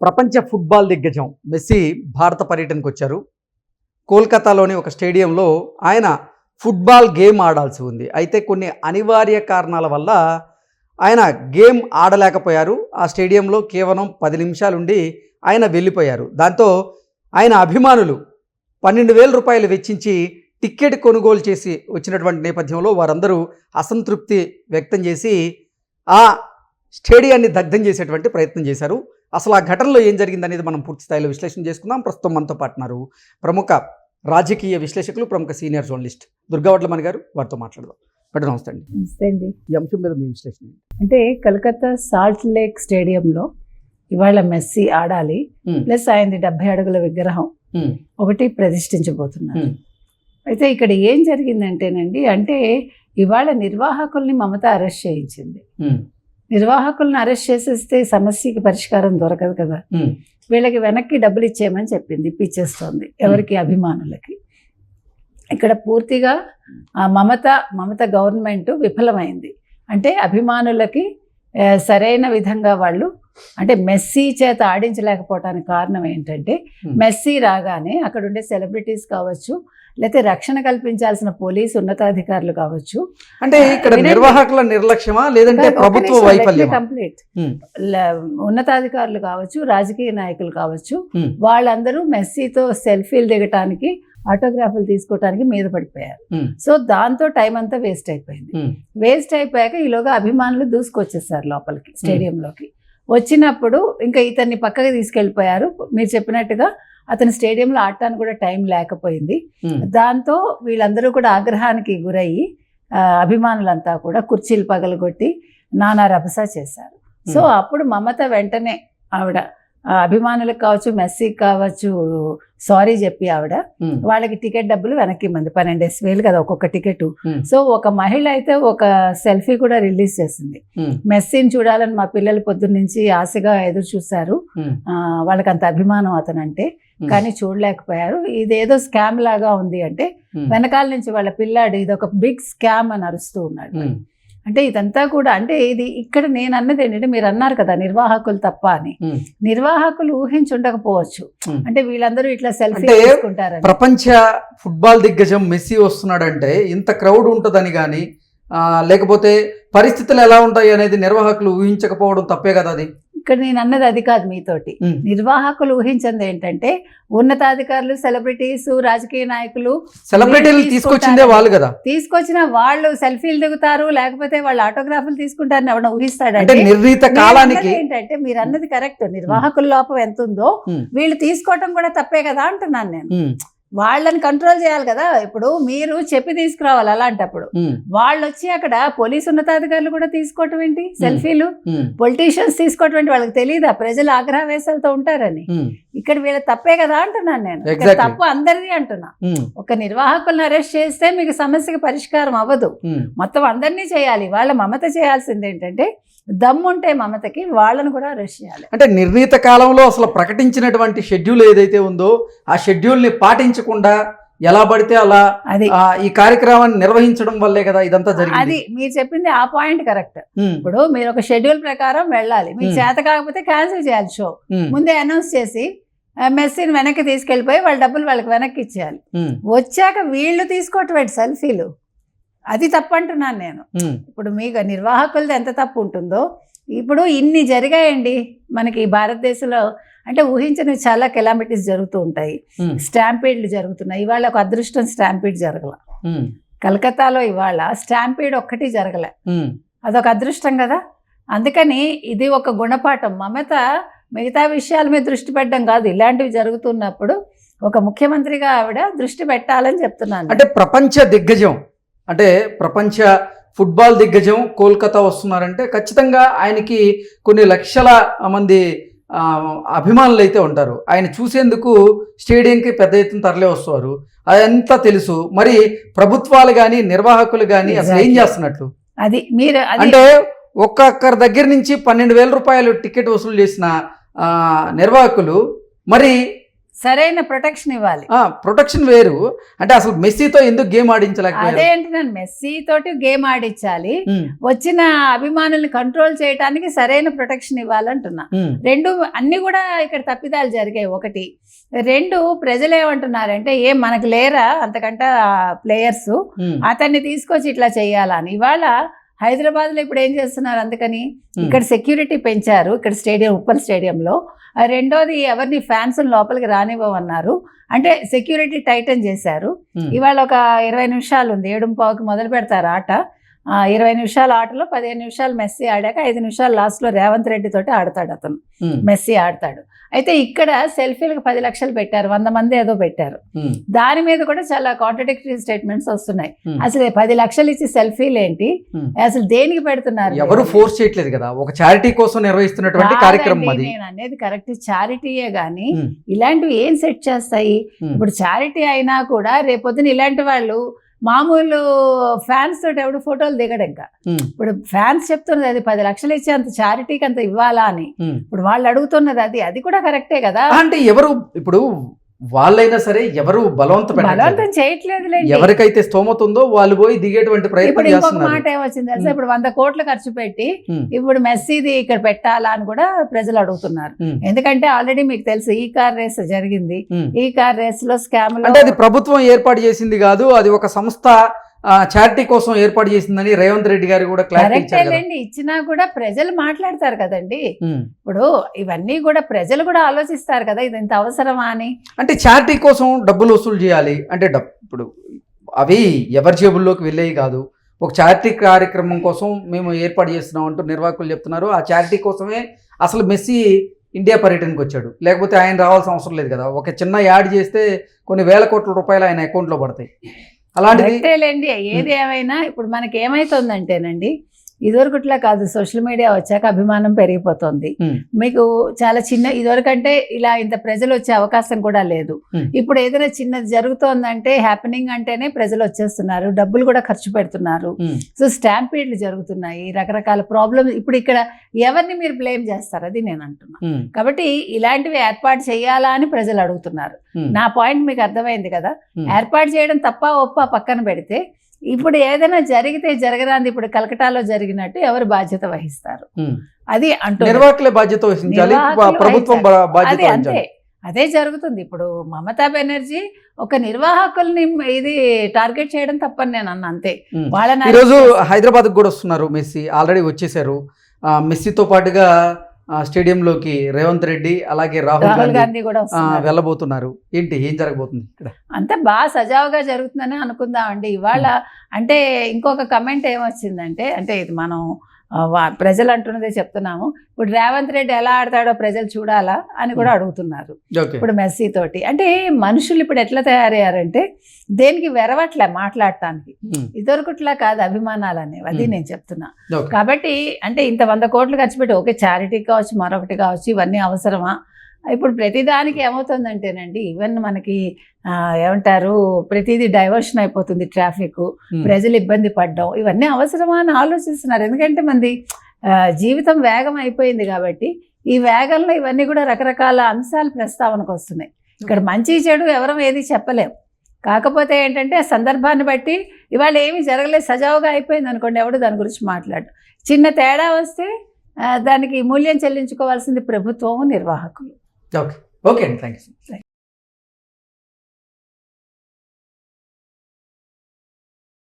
ప్రపంచ ఫుట్బాల్ దిగ్గజం మెస్సీ భారత పర్యటనకు వచ్చారు. కోల్కతాలోని ఒక స్టేడియంలో ఆయన ఫుట్బాల్ గేమ్ ఆడాల్సి ఉంది. అయితే కొన్ని అనివార్య కారణాల వల్ల ఆయన గేమ్ ఆడలేకపోయారు. ఆ స్టేడియంలో కేవలం 10 నిమిషాలుండి ఆయన వెళ్ళిపోయారు. దాంతో ఆయన అభిమానులు 12,000 రూపాయలు వెచ్చించి టికెట్ కొనుగోలు చేసి వచ్చినటువంటి నేపథ్యంలో వారందరూ అసంతృప్తి వ్యక్తం చేసి ఆ స్టేడియాన్ని దగ్ధం చేసేటువంటి ప్రయత్నం చేశారు. అసలు ఆ ఘటనలో ఏం జరిగిందనేది మనం పూర్తి స్థాయిలో విశ్లేషణ చేసుకుందాం. ప్రస్తుతం మనతో పాటున్నారు ప్రముఖ రాజకీయ విశ్లేషకులు, ప్రముఖ సీనియర్ జర్నలిస్ట్ దుర్గావడ్లమణి గారు. వారితో మాట్లాడదాం. మేడం నమస్తే అండి. నమస్తే అండి. ఈ అంశం మీద మీ విశ్లేషణ అంటే కలకత్తా సాల్ట్ లేక్ స్టేడియంలో ఇవాళ మెస్సీ ఆడాలి, ప్లస్ ఆయనది 70 అడుగుల విగ్రహం ఒకటి ప్రతిష్ఠించబోతున్నారు. అయితే ఇక్కడ ఏం జరిగిందంటేనండి, అంటే ఇవాళ నిర్వాహకుల్ని మమత అరెస్ట్ చేయించింది. నిర్వాహకులను అరెస్ట్ చేసేస్తే సమస్యకి పరిష్కారం దొరకదు కదా. వీళ్ళకి వెనక్కి డబ్బులు ఇచ్చేయమని చెప్పింది, ఇప్పించేస్తోంది. ఎవరికి? అభిమానులకి. ఇక్కడ పూర్తిగా మమత గవర్నమెంట్ విఫలమైంది. అంటే అభిమానులకి సరైన విధంగా వాళ్ళు అంటే మెస్సీ చేత ఆడించలేకపోవటానికి కారణం ఏంటంటే, మెస్సీ రాగానే అక్కడ ఉండే సెలబ్రిటీస్ కావచ్చు, లేకపోతే రక్షణ కల్పించాల్సిన పోలీసు ఉన్నతాధికారులు కావచ్చు, అంటే ఇక్కడ నిర్వాహకుల నిర్లక్ష్యమా లేదంటే ప్రభుత్వ వైఫల్యమా? కంప్లీట్ ఉన్నతాధికారులు కావచ్చు, రాజకీయ నాయకులు కావచ్చు, వాళ్ళందరూ మెస్సీతో సెల్ఫీలు దిగటానికి, ఆటోగ్రాఫ్లు తీసుకోవటానికి మీద పడిపోయారు. సో దాంతో టైం అంతా వేస్ట్ అయిపోయింది. వేస్ట్ అయిపోయాక ఈలోగా అభిమానులు దూసుకొచ్చేసారు లోపలికి, స్టేడియంలోకి. వచ్చినప్పుడు ఇంకా ఇతన్ని పక్కకి తీసుకెళ్ళిపోయారు. మీరు చెప్పినట్టుగా అతని స్టేడియంలో ఆడటానికి కూడా టైం లేకపోయింది. దాంతో వీళ్ళందరూ కూడా ఆగ్రహానికి గురయ్యి అభిమానులంతా కూడా కుర్చీలు పగలగొట్టి నానా రభస చేశారు. సో అప్పుడు మమత వెంటనే ఆవిడ అభిమానులకు కావచ్చు, మెస్సీకి కావచ్చు సారీ చెప్పి ఆవిడ వాళ్ళకి టికెట్ డబ్బులు వెనక్కి ఇమ్మంది. 12,000 కదా ఒక్కొక్క టికెట్. సో ఒక మహిళ అయితే ఒక సెల్ఫీ కూడా రిలీజ్ చేసింది. మెస్సీని చూడాలని మా పిల్లలు పొద్దున్న నుంచి ఆశగా ఎదురు చూశారు, వాళ్ళకి అంత అభిమానం అతనంటే, కానీ చూడలేకపోయారు. ఇదేదో స్కామ్ లాగా ఉంది అంటే వెనకాల నుంచి వాళ్ళ పిల్లాడు ఇదొక బిగ్ స్కామ్ అని అరుస్తూ ఉన్నాడు. అంటే ఇదంతా కూడా అంటే ఇది ఇక్కడ నేను అన్నది ఏంటంటే, మీరు అన్నారు కదా నిర్వాహకులు తప్ప అని. నిర్వాహకులు ఊహించి ఉండకపోవచ్చు. అంటే వీళ్ళందరూ ఇట్లా సెల్ఫీ తీసుకుంటారు. ప్రపంచ ఫుట్బాల్ దిగ్గజం మెస్సీ వస్తున్నాడంటే ఇంత క్రౌడ్ ఉంటుందని కానీ, లేకపోతే పరిస్థితులు ఎలా ఉంటాయి అనేది నిర్వాహకులు ఊహించకపోవడం తప్పే కదా. అది ఇక్కడ నేను అన్నది అది కాదు మీతోటి. నిర్వాహకులు ఊహించింది ఏంటంటే, ఉన్నతాధికారులు, సెలబ్రిటీస్, రాజకీయ నాయకులు, సెలబ్రిటీలు తీసుకొచ్చిందే వాళ్ళు కదా. తీసుకొచ్చిన వాళ్ళు సెల్ఫీలు దిగుతారు, లేకపోతే వాళ్ళు ఆటోగ్రాఫ్లు తీసుకుంటారని ఎవరైనా ఊహిస్తాడంటే. నిర్ణీత కాలానికి ఏంటంటే మీరు అన్నది కరెక్ట్. నిర్వాహకుల లోపం ఎంత ఉందో వీళ్ళు తీసుకోవటం కూడా తప్పే కదా అంటున్నాను నేను. వాళ్ళని కంట్రోల్ చేయాలి కదా. ఇప్పుడు మీరు చెప్పి తీసుకురావాలి. అలాంటప్పుడు వాళ్ళు వచ్చి అక్కడ పోలీసు ఉన్నతాధికారులు కూడా తీసుకోవటం ఏంటి సెల్ఫీలు, పొలిటీషియన్స్ తీసుకోవటం ఏంటి? వాళ్ళకి తెలియదా ప్రజలు ఆగ్రహవేశాలతో ఉంటారని? ఇక్కడ వీళ్ళ తప్పే కదా అంటున్నాను నేను. తప్పు అందరిది అంటున్నా. ఒక నిర్వాహకులను అరెస్ట్ చేస్తే మీకు సమస్యకి పరిష్కారం అవ్వదు. మొత్తం అందరినీ చేయాలి. వాళ్ళ మమత చేయాల్సింది ఏంటంటే, దమ్ముంటే మమతకి వాళ్ళను కూడా అరెస్ట్ చేయాలి. అంటే నిర్ణీత కాలంలో అసలు ప్రకటించినటువంటి షెడ్యూల్ ఏదైతే ఉందో ఆ షెడ్యూల్ ని పాటించకుండా ఎలా పడితే అలా ఈ కార్యక్రమాన్ని నిర్వహించడం వల్లే కదా ఇదంతా జరిగింది. అది మీరు చెప్పింది ఆ పాయింట్ కరెక్ట్. ఇప్పుడు మీరు ఒక షెడ్యూల్ ప్రకారం వెళ్ళాలి. మీకు చేత కాకపోతే క్యాన్సిల్ చేయాలి షో. ముందే అనౌన్స్ చేసి మెస్సీని వెనక్కి తీసుకెళ్ళిపోయి వాళ్ళ డబ్బులు వాళ్ళకి వెనక్కి ఇచ్చేయాలి. వచ్చాక వీళ్ళు తీసుకోవటం సెల్ఫీలు, అది తప్పు అంటున్నాను నేను. ఇప్పుడు మీకు నిర్వాహకులది ఎంత తప్పు ఉంటుందో. ఇప్పుడు ఇన్ని జరిగాయండి మనకి భారతదేశంలో. అంటే ఊహించని చాలా కెలామిటీస్ జరుగుతూ ఉంటాయి. స్టాంపీడ్లు జరుగుతున్నాయి. ఇవాళ ఒక అదృష్టం, స్టాంపీడ్ జరగల. కలకత్తాలో ఇవాళ స్టాంపీడ్ ఒక్కటి జరగలే. అదొక అదృష్టం కదా. అందుకని ఇది ఒక గుణపాఠం. మమత మిగతా విషయాల మీద దృష్టి పెట్టడం కాదు, ఇలాంటివి జరుగుతున్నప్పుడు ఒక ముఖ్యమంత్రిగా ఆవిడ దృష్టి పెట్టాలని చెప్తున్నాను. అంటే ప్రపంచ దిగ్గజం, అంటే ప్రపంచ ఫుట్బాల్ దిగ్గజం కోల్కతా వస్తున్నారంటే ఖచ్చితంగా ఆయనకి కొన్ని లక్షల మంది అభిమానులు అయితే ఉంటారు. ఆయన చూసేందుకు స్టేడియంకి పెద్ద ఎత్తున తరలి వస్తారు. అదంతా తెలుసు. మరి ప్రభుత్వాలు కానీ నిర్వాహకులు కానీ అసలు ఏం చేస్తున్నట్లు? అది మీరు అంటే ఒక్కొక్కరి దగ్గర నుంచి 12,000 రూపాయలు టికెట్ వసూలు చేసిన నిర్వాహకులు మరి సరైన ప్రొటెక్షన్ ఇవ్వాలి. ప్రొటెక్షన్ వేరు, అంటే అసలు మెస్సీతో ఎందుకు గేమ్ ఆడించలేకపోయారు? అదేంటి, నేను మెస్సీ తోటి గేమ్ ఆడించాలి, వచ్చిన అభిమానుల్ని కంట్రోల్ చేయడానికి సరైన ప్రొటెక్షన్ ఇవ్వాలంటున్నా. రెండు అన్ని కూడా ఇక్కడ తప్పిదాలు జరిగాయి. ఒకటి, రెండు, ప్రజలు ఏమంటున్నారంటే మనకు లేరా అంతకంటే ప్లేయర్స్, అతన్ని తీసుకొచ్చి ఇట్లా చేయాలని. ఇవాళ హైదరాబాద్లో ఇప్పుడు ఏం చేస్తున్నారు, అందుకని ఇక్కడ సెక్యూరిటీ పెంచారు, ఇక్కడ స్టేడియం, ఉప్పల్ స్టేడియంలో. రెండోది, ఎవరిని ఫ్యాన్స్ లోపలికి రానివ్వమన్నారు, అంటే సెక్యూరిటీ టైటన్ చేశారు. ఇవాళ ఒక 20 నిమిషాలు ఉంది, 7:15కి మొదలు పెడతారు ఆట. 20 నిమిషాల ఆటలో 15 నిమిషాలు మెస్సీ ఆడాక 5 నిమిషాలు లాస్ట్లో రేవంత్ రెడ్డి తోటి ఆడతాడు అతను, మెస్సీ ఆడతాడు. అయితే ఇక్కడ సెల్ఫీలకు 10 లక్షలు పెట్టారు, 100 మంది ఏదో పెట్టారు. దాని మీద కూడా చాలా కాంట్రడిక్టరీ స్టేట్మెంట్స్ వస్తున్నాయి. అసలు 10 లక్షలు ఇచ్చి సెల్ఫీలు ఏంటి, అసలు దేనికి పెడుతున్నారు? ఎవరు ఫోర్స్ చేయట్లేదు కదా, ఒక చారిటీ కోసం నిర్వహిస్తున్నటువంటి కార్యక్రమం అది. నేను అనేది కరెక్ట్, చారిటీయే గానీ ఇలాంటివి ఏం సెట్ చేస్తాయి? ఇప్పుడు చారిటీ అయినా కూడా రేపొద్దున ఇలాంటి వాళ్ళు మామూలు ఫ్యాన్స్ తోటి ఎవడు ఫోటోలు దిగడు. ఇంకా ఇప్పుడు ఫ్యాన్స్ చెప్తున్నది అది 10 లక్షలు ఇచ్చి అంత చారిటీకి అంత ఇవ్వాలా అని. ఇప్పుడు వాళ్ళు అడుగుతున్నది అది కూడా కరెక్టే కదా. అంటే ఎవరు ఇప్పుడు వాళ్ళైనా సరే ఎవరు బలవంతం చేయట్లేదు. ఎవరికైతే స్తోమత ఉందో వాళ్ళు పోయి దిగేటువంటి ప్రయత్నం చేస్తున్నారు. మాట ఏమొచ్చింది తెలుసా, ఇప్పుడు 100 కోట్లు ఖర్చు పెట్టి ఇప్పుడు మెస్సీది ఇక్కడ పెట్టాలా అని కూడా ప్రజలు అడుగుతున్నారు. ఎందుకంటే ఆల్రెడీ మీకు తెలుసు ఈ కార్ రేస్ జరిగింది, ఈ కార్ రేస్ లో స్కామ్, అంటే అది ప్రభుత్వం ఏర్పాటు చేసింది కాదు, అది ఒక సంస్థ చారిటీ కోసం ఏర్పాటు చేసిందని రేవంత్ రెడ్డి గారు కూడా క్లారిటీ ఇచ్చినా కూడా ప్రజలు మాట్లాడతారు కదండి. ఇప్పుడు ఇవన్నీ కూడా ప్రజలు కూడా ఆలోచిస్తారు కదా, ఇది ఇంత అవసరమా అని. అంటే చారిటీ కోసం డబ్బులు వసూలు చేయాలి అంటే ఇప్పుడు అవి ఎవరి జేబుల్లోకి వెళ్ళేవి కాదు. ఒక చారిటీ కార్యక్రమం కోసం మేము ఏర్పాటు చేస్తున్నాం అంటూ నిర్వాహకులు చెప్తున్నారు. ఆ చారిటీ కోసమే అసలు మెస్సీ ఇండియా పర్యటనకు వచ్చాడు, లేకపోతే ఆయన రావాల్సిన అవసరం లేదు కదా. ఒక చిన్న యాడ్ చేస్తే కొన్ని వేల కోట్ల రూపాయలు ఆయన అకౌంట్లో పడతాయి. అలాంటిదేలేండి. ఏది ఏమైనా ఇప్పుడు మనకి ఏమైతుందంటేనండి, ఇదివరకుట్లా కాదు, సోషల్ మీడియా వచ్చాక అభిమానం పెరిగిపోతుంది. మీకు చాలా చిన్న, ఇదివరకంటే ఇలా ఇంత ప్రజలు వచ్చే అవకాశం కూడా లేదు. ఇప్పుడు ఏదైనా చిన్నది జరుగుతోందంటే, హ్యాపెనింగ్ అంటేనే ప్రజలు వచ్చేస్తున్నారు, డబ్బులు కూడా ఖర్చు పెడుతున్నారు. సో స్టాంపీడ్లు జరుగుతున్నాయి, రకరకాల ప్రాబ్లమ్స్. ఇప్పుడు ఇక్కడ ఎవరిని మీరు బ్లేమ్ చేస్తారు, అది నేను అంటున్నా. కాబట్టి ఇలాంటివి ఏర్పాటు చేయాలా అని ప్రజలు అడుగుతున్నారు. నా పాయింట్ మీకు అర్థమైంది కదా. ఏర్పాటు చేయడం తప్ప ఒప్ప పక్కన పెడితే, ఇప్పుడు ఏదైనా జరిగితే జరగరాంది, ఇప్పుడు కలకటాలో జరిగినట్టు ఎవరు బాధ్యత వహిస్తారు? అది అంటూ నిర్వాహకులే బాధ్యత వహించాలి, ప్రభుత్వం బాధ్యత అంతే. అదే జరుగుతుంది. ఇప్పుడు మమతా బెనర్జీ ఒక నిర్వాహకుల్ని ఇది టార్గెట్ చేయడం తప్పని నేను అన్న, అంతే. వాళ్ళని ఈరోజు హైదరాబాద్ కూడా వస్తున్నారు, మెస్సీ ఆల్రెడీ వచ్చేసారు. మెస్సీతో పాటుగా స్టేడియంలోకి రేవంత్ రెడ్డి అలాగే రాహుల్ గాంధీ కూడా వెళ్ళబోతున్నారు. ఏంటి, ఏం జరగబోతుంది ఇక్కడ? అంతా బాగా సజావుగా జరుగుతుందని అనుకుందామండి. ఇవాళ అంటే ఇంకొక కమెంట్ ఏమొచ్చిందంటే, అంటే ఇది మనం ప్రజలు అంటున్నదే చెప్తున్నాము. ఇప్పుడు రేవంత్ రెడ్డి ఎలా ఆడతాడో ప్రజలు చూడాలా అని కూడా అడుగుతున్నారు. ఇప్పుడు మెస్సీ తోటి అంటే మనుషులు ఇప్పుడు ఎట్లా తయారయ్యారంటే దేనికి వెరవట్లే మాట్లాడటానికి. ఇదివరకుట్లా కాదు అభిమానాలు అనేవి, అది నేను చెప్తున్నా. కాబట్టి అంటే ఇంత 100 కోట్లు ఖర్చు పెట్టి, ఓకే చారిటీ కావచ్చు, మరొకటి కావచ్చు, ఇవన్నీ అవసరమా? ఇప్పుడు ప్రతిదానికి ఏమవుతుందంటేనండి, ఈవెన్ మనకి ఏమంటారు, ప్రతిదీ డైవర్షన్ అయిపోతుంది, ట్రాఫిక్, ప్రజలు ఇబ్బంది పడ్డం, ఇవన్నీ అవసరమా అని ఆలోచిస్తున్నారు. ఎందుకంటే మనది జీవితం వేగం అయిపోయింది కాబట్టి ఈ వేగంలో ఇవన్నీ కూడా రకరకాల అంశాలు ప్రస్తావనకు వస్తున్నాయి. ఇక్కడ మంచి చెడు ఎవరం ఏది చెప్పలేం. కాకపోతే ఏంటంటే ఆ సందర్భాన్ని బట్టి ఇవాళ ఏమీ జరగలేదు, సజావుగా అయిపోయింది అనుకోండి, ఎవడు దాని గురించి మాట్లాడు. చిన్న తేడా వస్తే దానికి మూల్యం చెల్లించుకోవాల్సింది ప్రభుత్వము, నిర్వాహకులు. ఓకే అండి, థ్యాంక్ యూ.